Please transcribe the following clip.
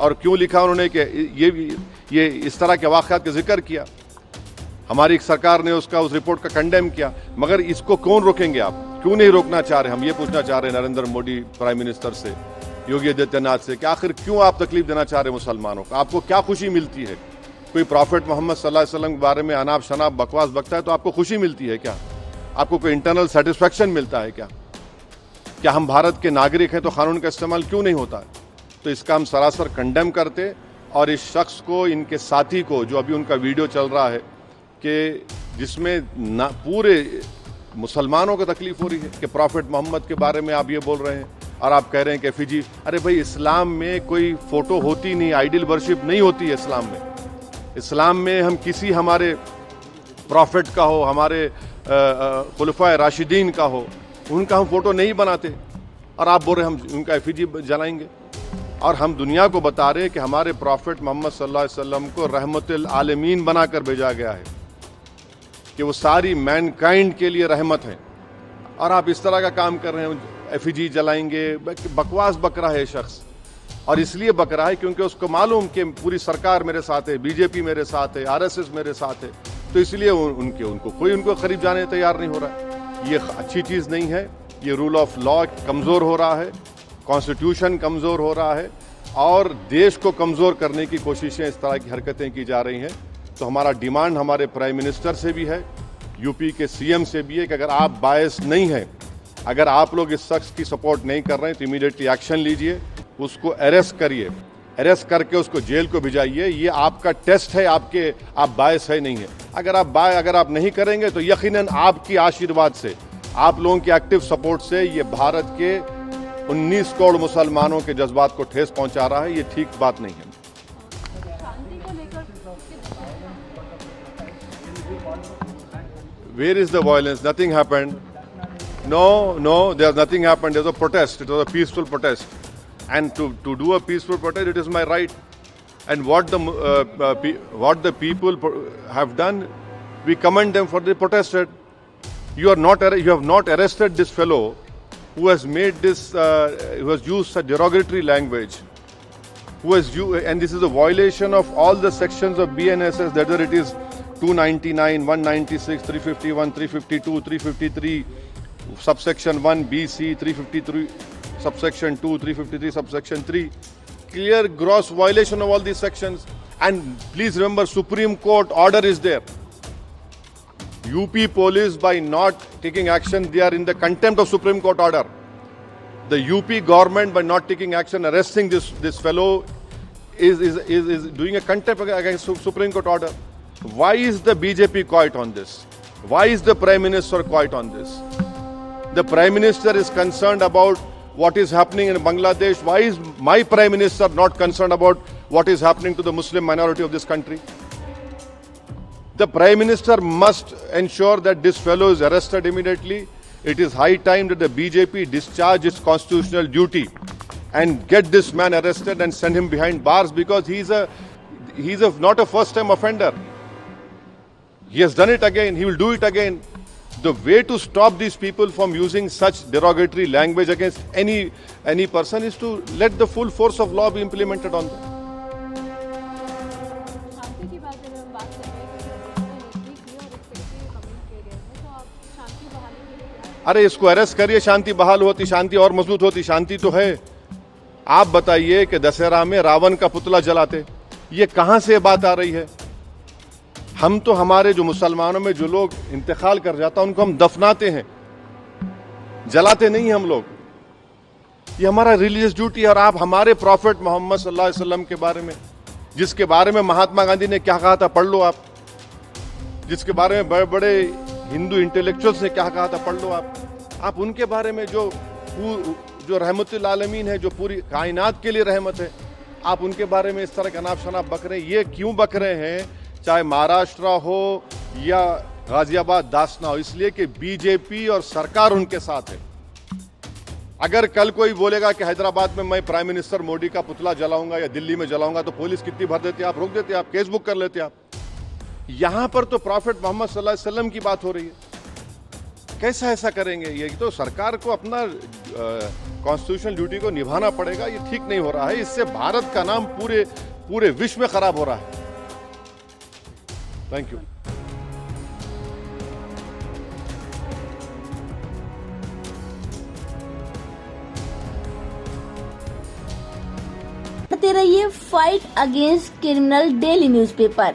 और क्यों लिखा उन्होंने कि ये इस तरह के वाक़यात का जिक्र किया। हमारी सरकार ने उस रिपोर्ट का कंडेम किया, मगर इसको कौन रोकेंगे आप? क्यों नहीं रोकना चाह रहे? हम ये पूछना चाह रहे हैं नरेंद्र मोदी प्राइम मिनिस्टर से, योगी आदित्यनाथ से कि आखिर क्यों आप तकलीफ देना चाह रहे हैं मुसलमानों को? आपको क्या खुशी मिलती है? कोई प्रॉफिट मोहम्मद सल्लल्लाहु अलैहि वसल्लम के बारे में अनाप शनाप बकवास बकता है तो आपको खुशी मिलती है क्या? आपको कोई इंटरनल सेटिस्फैक्शन मिलता है क्या? क्या हम भारत के नागरिक हैं तो कानून का इस्तेमाल क्यों नहीं होता है? तो इसका हम सरासर कंडेम करते, और इस शख्स को, इनके साथी को, जो अभी उनका वीडियो चल रहा है कि जिसमें पूरे मुसलमानों को तकलीफ हो रही है कि प्रॉफिट मोहम्मद के बारे में आप ये बोल रहे हैं और आप कह रहे हैं कि एफिजी। अरे भाई, इस्लाम में कोई फोटो होती नहीं, आइडल वर्शिप नहीं होती है इस्लाम में। इस्लाम में हम किसी हमारे प्रॉफिट का हो, हमारे खुलफाए राशिदीन का हो, उनका हम फोटो नहीं बनाते, और आप बोल रहे हम उनका एफिजी जलाएंगे। और हम दुनिया को बता रहे हैं कि हमारे प्रॉफिट मोहम्मद सल्लल्लाहु अलैहि वसल्लम को रहमतुल आलमीन बनाकर भेजा गया है, कि वो सारी मैनकाइंड के लिए रहमत है, और आप इस तरह का काम कर रहे हैं, एफिजी जलाएंगे। बकवास बक रहा है शख्स, और इसलिए बक रहा है क्योंकि उसको मालूम कि पूरी सरकार मेरे साथ है, बीजेपी मेरे साथ है, आरएसएस मेरे साथ है, तो इसलिए उनको कोई करीब जाने तैयार नहीं हो रहा। ये अच्छी चीज़ नहीं है। ये रूल ऑफ लॉ कमज़ोर हो रहा है, कॉन्स्टिट्यूशन कमज़ोर हो रहा है, और देश को कमज़ोर करने की कोशिशें, इस तरह की हरकतें की जा रही हैं। तो हमारा डिमांड हमारे प्राइम मिनिस्टर से भी है, यूपी के सीएम से भी है कि अगर आप बायस नहीं हैं, अगर आप लोग इस शख्स की सपोर्ट नहीं कर रहे हैं तो इमीडिएटली एक्शन लीजिए, उसको अरेस्ट करिए, अरेस्ट करके उसको जेल को भिजाइए। ये आपका टेस्ट है, आप बायस है नहीं है। अगर आप नहीं करेंगे तो यकीनन आपकी आशीर्वाद से, आप लोगों की एक्टिव सपोर्ट से ये भारत के 19 करोड़ मुसलमानों के जज्बात को ठेस पहुंचा रहा है। ये ठीक बात नहीं है। Where is the violence? Nothing happened. No, there's nothing happened. There's a protest. It was a peaceful protest. And to do a peaceful protest, it is my right. And what the people have done, we commend them for they protested. You have not arrested this fellow who has made this, who has used such derogatory language, and this is a violation of all the sections of BNSS, whether it is 299, 196, 351, 352, 353, subsection 1, BC, 353, subsection 2, 353, subsection 3. Clear gross violation of all these sections. And please remember, Supreme Court order is there. UP police, by not taking action, they are in the contempt of Supreme Court order. The UP government, by not taking action, arresting this fellow, is doing a contempt against Supreme Court order. Why is the BJP quiet on this? Why is the Prime Minister quiet on this? The Prime Minister is concerned about what is happening in Bangladesh. Why is my Prime Minister not concerned about what is happening to the Muslim minority of this country? The Prime Minister must ensure that this fellow is arrested immediately. It is high time that the BJP discharge its constitutional duty and get this man arrested and send him behind bars, because he's not a first-time offender. He has done it again. He will do it again. The way to stop these people from using such derogatory language against any person is to let the full force of law be implemented on them. अरे इसको arrest करिए, शांति बहाल होती, शांति और मजबूत होती। शांति तो है। आप बताइए कि दशहरा में रावण का पुतला जलाते, ये कहां से बात आ रही है? हम तो हमारे जो मुसलमानों में जो लोग इंतकाल कर जाता उनको हम दफनाते हैं, जलाते नहीं हम लोग। ये हमारा रिलीजियस ड्यूटी है। और आप हमारे प्रॉफिट मोहम्मद सल्लल्लाहु अलैहि वसल्लम के बारे में, जिसके बारे में महात्मा गांधी ने क्या कहा था पढ़ लो आप, जिसके बारे में बड़े बड़े हिंदू इंटेलेक्चुअल्स ने क्या कहा था पढ़ लो आप उनके बारे में, जो रहमतुल आलमीन है, जो पूरी कायनात के लिए रहमत है, आप उनके बारे में इस तरह के अनाप शनाप बक रहे हैं। ये क्यों बक रहे हैं? चाहे महाराष्ट्र हो या गाजियाबाद दासना हो, इसलिए कि बीजेपी और सरकार उनके साथ है। अगर कल कोई बोलेगा कि हैदराबाद में मैं प्राइम मिनिस्टर मोदी का पुतला जलाऊंगा या दिल्ली में जलाऊंगा, तो पुलिस कितनी भर देती है, आप रोक देते, आप केस बुक कर लेते आप। यहां पर तो प्रॉफिट मोहम्मद सल्लल्लाहु अलैहि वसल्लम की बात हो रही है। कैसा ऐसा करेंगे? ये तो सरकार को अपना कॉन्स्टिट्यूशनल ड्यूटी को निभाना पड़ेगा। ये ठीक नहीं हो रहा है। इससे भारत का नाम पूरे विश्व में खराब हो रहा है। Thank you. पढ़ते रहिए fight against criminal daily newspaper.